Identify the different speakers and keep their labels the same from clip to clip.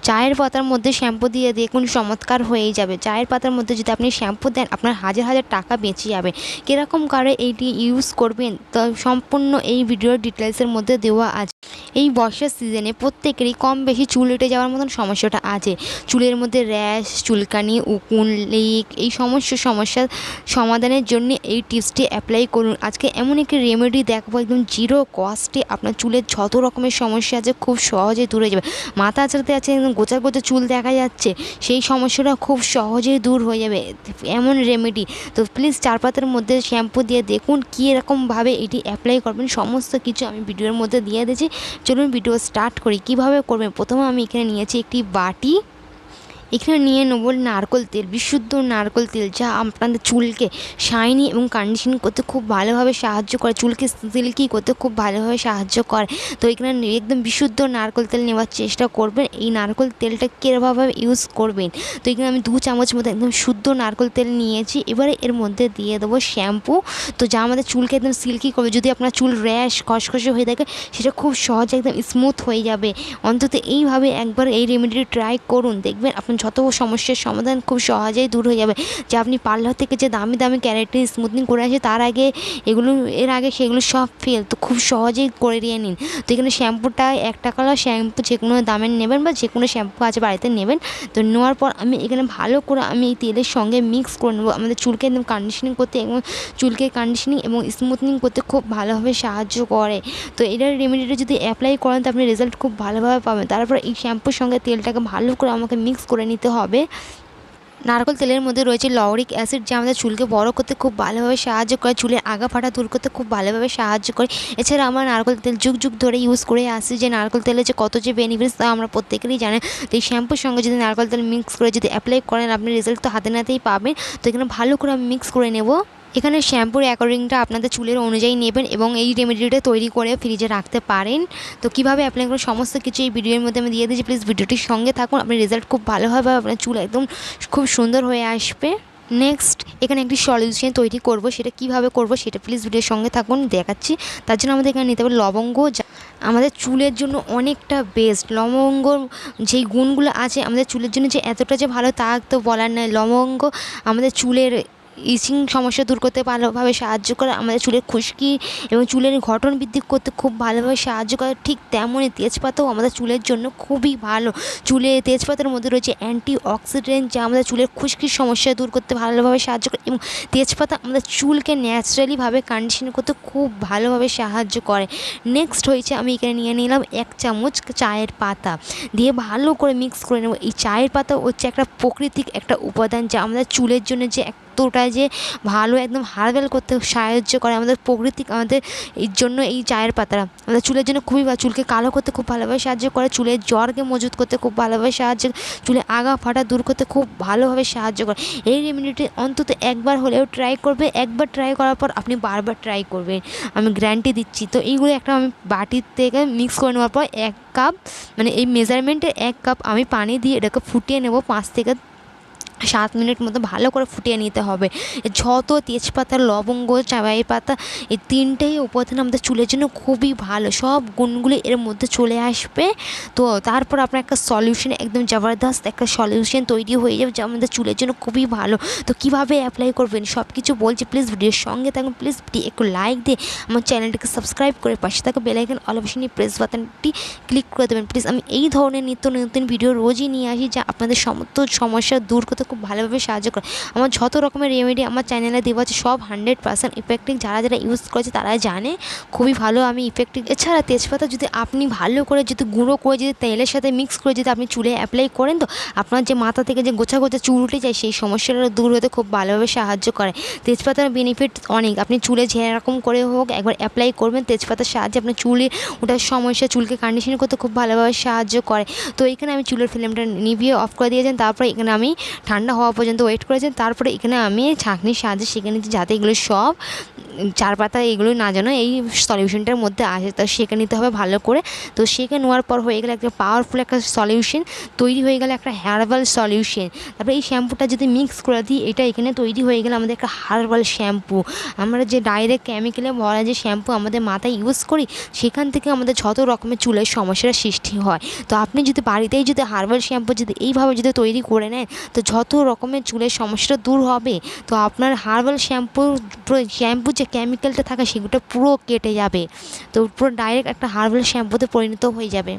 Speaker 1: চায়ের পাতার মধ্যে শ্যাম্পু দিয়ে দেখুন চমৎকার হয়ে যাবে। চায়ের পাতার মধ্যে যদি আপনি শ্যাম্পু দেন আপনার হাজার হাজার টাকা বেঁচে যাবে। কীরকম করে এইটি ইউজ করবেন তো সম্পূর্ণ এই ভিডিওর ডিটেলসের মধ্যে দেওয়া আছে। এই বর্ষার সিজনে প্রত্যেকেরই কম বেশি চুল উঠে যাওয়ার মতন সমস্যাটা আছে। চুলের মধ্যে র্যাশ, চুলকানি, উকুন, লিক এই সমস্যার সমাধানের জন্য এই টিপসটি অ্যাপ্লাই করুন। আজকে এমন একটি রেমেডি দেখাবো একদম জিরো কস্টে আপনার চুলের যত রকমের সমস্যা আছে খুব সহজে দূর হয়ে যাবে। মাথা আঁচড়াতে আছে একদম গোছা গোছা চুল দেখা যাচ্ছে, সেই সমস্যাটা খুব সহজেই দূর হয়ে যাবে এমন রেমেডি। তো প্লিজ চার পাতার মধ্যে শ্যাম্পু দিয়ে দেখুন কী এরকমভাবে এটি অ্যাপ্লাই করবেন। সমস্ত কিছু আমি ভিডিওর মধ্যে দিয়ে দিয়েছি। চলুন ভিডিও স্টার্ট করি। কীভাবে করবেন, প্রথমে আমি এখানে নিয়েছি একটি বাটি। এখানে নিয়ে নেব নারকেল তেল, বিশুদ্ধ নারকেল তেল, যা আপনাদের চুলকে শাইনি এবং কন্ডিশনিং করতে খুব ভালোভাবে সাহায্য করে, চুলকে সিল্কি করতে খুব ভালোভাবে সাহায্য করে। তো এখানে একদম বিশুদ্ধ নারকেল তেল নেওয়ার চেষ্টা করবেন। এই নারকেল তেলটা কীভাবে ইউজ করবেন, তো এখানে আমি 2 চামচ মতো একদম শুদ্ধ নারকেল তেল নিয়েছি। এবারে এর মধ্যে দিয়ে দেবো শ্যাম্পু, তো যা আমাদের চুলকে একদম সিল্কি করবে। যদি আপনার চুল র্যাশ খসখসে হয়ে থাকে সেটা খুব সহজে একদম স্মুথ হয়ে যাবে। অন্তত এইভাবে একবার এই রেমেডিটি ট্রাই করুন, দেখবেন আপনার যত সমস্যার সমাধান খুব সহজেই দূর হয়ে যাবে। যে আপনি পার্লার থেকে যে দামি দামি ক্যারাটিন স্মুথনিং করে আসে এর আগে সেগুলো সব ফেল, তো খুব সহজেই করে নিয়ে নিন। তো এখানে শ্যাম্পুটা 1 টাকার শ্যাম্পু যে কোনো দামের নেবেন বা যে কোনো শ্যাম্পু আছে বাড়িতে নেবেন। তো নেওয়ার পর আমি এখানে ভালো করে আমি এই তেলের সঙ্গে মিক্স করে নেবো। আমাদের চুলকে একদম কন্ডিশনিং করতে এবং চুলকে কন্ডিশনিং এবং স্মুথনিং করতে খুব ভালোভাবে সাহায্য করে। তো এটার রেমেডিটা যদি অ্যাপ্লাই করেন তো আপনি রেজাল্ট খুব ভালোভাবে পাবেন। তারপর এই শ্যাম্পুর সঙ্গে তেলটাকে ভালো করে আমাকে মিক্স করে নিতে হবে। নারকেল তেলের মধ্যে রয়েছে লরিক অ্যাসিড, যা আমাদের চুলকে বড় করতে খুব ভালোভাবে সাহায্য করে, চুলের আগা ফাটা দূর করতে খুব ভালোভাবে সাহায্য করে। এছাড়া আমরা নারকেল তেল যুগ যুগ ধরে ইউজ করে আসছি, যে নারকেল তেলের যে কত যে বেনিফিটস তা আমরা প্রত্যেকেরই জানেন। তো এই শ্যাম্পুর সঙ্গে যদি নারকেল তেল মিক্স করে যদি অ্যাপ্লাই করেন আপনি রেজাল্ট তো হাতে নাতেই পাবেন। তো এখানে ভালো করে আমি মিক্স করে নেব। এখানে শ্যাম্পুর অ্যাকর্ডিংটা আপনাদের চুলের অনুযায়ী নেবেন এবং এই রেমেডিটা তৈরি করে ফ্রিজে রাখতে পারেন। তো কীভাবে অ্যাপ্লাই করে সমস্ত কিছু এই ভিডিওর মধ্যে আমি দিয়ে দিয়েছি। প্লিজ ভিডিওটির সঙ্গে থাকুন, আপনার রেজাল্ট খুব ভালো হবে, আপনার চুল একদম খুব সুন্দর হয়ে আসবে। নেক্সট এখানে একটি সলিউশন তৈরি করব, সেটা কিভাবে করব সেটা প্লিজ ভিডিওর সঙ্গে থাকুন, দেখাচ্ছি। তার জন্য আমাদের এখানে নিতে হবে লবঙ্গ, আমাদের চুলের জন্য অনেকটা বেস্ট। লবঙ্গর যেই গুণগুলো আছে আমাদের চুলের জন্য যে এতটা যে ভালো তা তো বলার নয়। লবঙ্গ আমাদের চুলের ইচিং সমস্যা দূর করতে ভালোভাবে সাহায্য করে, আমাদের চুলের খুশকি এবং চুলের গঠন বৃদ্ধি করতে খুব ভালোভাবে সাহায্য করে। ঠিক তেমনই তেজপাতাও আমাদের চুলের জন্য খুবই ভালো। তেজপাতার মধ্যে রয়েছে অ্যান্টি অক্সিডেন্ট, যা আমাদের চুলের খুশকির সমস্যা দূর করতে ভালোভাবে সাহায্য করে এবং তেজপাতা আমাদের চুলকে ন্যাচারালিভাবে কন্ডিশন করতে খুব ভালোভাবে সাহায্য করে। নেক্সট হয়েছে আমি এখানে নিয়ে নিলাম 1 চামচ চায়ের পাতা, দিয়ে ভালো করে মিক্স করে নেব। এই চায়ের পাতা হচ্ছে একটা প্রাকৃতিক একটা উপাদান, যা আমাদের চুলের জন্য যে এতটা যে ভালো একদম হার্বাল করতে সাহায্য করে। আমাদের প্রাকৃতিক আমাদের এই জন্য এই চায়ের পাতাটা আমাদের চুলের জন্য খুবই ভালো, চুলকে কালো করতে খুব ভালোভাবে সাহায্য করে, চুলের জড়কে মজবুত করতে খুব ভালোভাবে সাহায্য করে, চুলে আগা ফাটা দূর করতে খুব ভালোভাবে সাহায্য করে। এই রেমেডিটি অন্তত একবার হলেও ট্রাই করবে, একবার ট্রাই করার পর আপনি বারবার ট্রাই করবেন, আমি গ্যারান্টি দিচ্ছি। তো এইগুলো একটা আমি বাটির থেকে মিক্স করে নেওয়ার পর 1 কাপ মানে এই মেজারমেন্টের 1 কাপ আমি পানি দিয়ে এটাকে ফুটিয়ে নেব। 5 থেকে 7 মিনিট মতো ভালো করে ফুটিয়ে নিতে হবে। যত তেজপাতা, লবঙ্গ, চাই পাতা এই 3টেই উপাদান আমাদের চুলের জন্য খুবই ভালো, সব গুণগুলো এর মধ্যে চলে আসবে। তো তারপর আপনার একটা সলিউশন একদম জবরদস্ত একটা সলিউশন তৈরি হয়ে যাবে, যা আমাদের চুলের জন্য খুবই ভালো। তো কীভাবে অ্যাপ্লাই করবেন সব কিছু বলছি, প্লিজ ভিডিওর সঙ্গে থাকুন। প্লিজ একটু লাইক দিয়ে আমার চ্যানেলটিকে সাবস্ক্রাইব করে পাশে থাকা bell icon all option press বাটনটি ক্লিক করে দেবেন। প্লিজ আমি এই ধরনের নিত্য নতুন ভিডিও রোজই নিয়ে আসি, যা আপনাদের সমস্ত সমস্যা দূর করতে খুব ভালোভাবে সাহায্য করে। আমার যত রকমের রেমেডি আমার চ্যানেলে দেওয়া আছে সব 100% ইফেক্টিভ, যারা ইউজ করেছে তারা জানে খুবই ভালো আমি ইফেক্টিভ। এছাড়া তেজপাতা যদি আপনি ভালো করে যদি গুঁড়ো করে যদি তেলের সাথে মিক্স করে যদি আপনি চুলে অ্যাপ্লাই করেন, তো আপনার যে মাথা থেকে যে গোছা গোছা চুল উঠে যায় সেই সমস্যাটা দূর হতে খুব ভালোভাবে সাহায্য করে। তেজপাতার বেনিফিট অনেক, আপনি চুলে যেরকম করে হোক একবার অ্যাপ্লাই করবেন। তেজপাতার সাহায্যে আপনার চুলে ওঠার সমস্যা, চুলকে কন্ডিশন করতে খুব ভালোভাবে সাহায্য করে। তো এখানে আমি চুলের ফ্লেমটা নিভিয়ে অফ করে দিয়েছেন, তারপরে এখানে আমি ঠান্ডা হওয়া পর্যন্ত ওয়েট করেছেন, তারপরে এখানে আমি ছাঁকনির সাহায্যে সেঁকে নিচ্ছি, যাতে এগুলো সব চার পাতা এগুলো না যেন এই সলিউশনটার মধ্যে আসে, তো সেঁকে নিতে হবে ভালো করে। তো সেঁকে নেওয়ার পর হয়ে গেলে একটা পাওয়ারফুল একটা সলিউশন তৈরি হয়ে গেলে, একটা হার্বাল সলিউশন। তারপরে এই শ্যাম্পুটা যদি মিক্স করে দিই, এটা এখানে তৈরি হয়ে গেলে আমাদের একটা হার্বাল শ্যাম্পু। আমরা যে ডাইরেক্ট কেমিক্যালে ভরা যে শ্যাম্পু আমাদের মাথায় ইউজ করি, সেখান থেকে আমাদের যত রকমের চুলের সমস্যার সৃষ্টি হয়। তো আপনি যদি বাড়িতেই যদি হার্বাল শ্যাম্পু যদি এইভাবে যদি তৈরি করে নেন, তো যত রকমের চুলের সমস্যাটা দূর হবে। তো আপনার হার্বাল শ্যাম্পু যে কেমিক্যালটা থাকে সেগুলো পুরো কেটে যাবে, তো পুরো ডাইরেক্ট একটা হার্বাল শ্যাম্পুতে পরিণত হয়ে যাবে।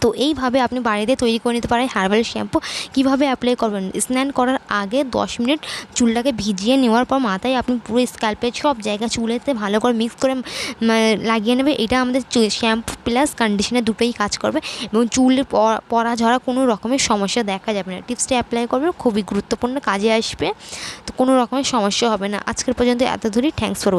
Speaker 1: তো এইভাবে আপনি বাড়িতে তৈরি করে নিতে পারেন হার্বাল শ্যাম্পু। কীভাবে অ্যাপ্লাই করবেন, স্নান করার আগে 10 মিনিট চুলটাকে ভিজিয়ে নেওয়ার পর মাথায় আপনি পুরো স্ক্যাল্পে সব জায়গায় চুলেতে ভালো করে মিক্স করে লাগিয়ে নেবে। এটা আমাদের শ্যাম্পু প্লাস কন্ডিশনার দুটোই কাজ করবে এবং চুলের পড়া ঝরা কোনো রকমের সমস্যা দেখা যাবে না। টিপসটা অ্যাপ্লাই করবে, খুবই গুরুত্বপূর্ণ কাজে আসবে, তো কোনো রকমের সমস্যা হবে না। আজকের পর্যন্ত এত দূরই, থ্যাঙ্কস ফর ওয়াচিং।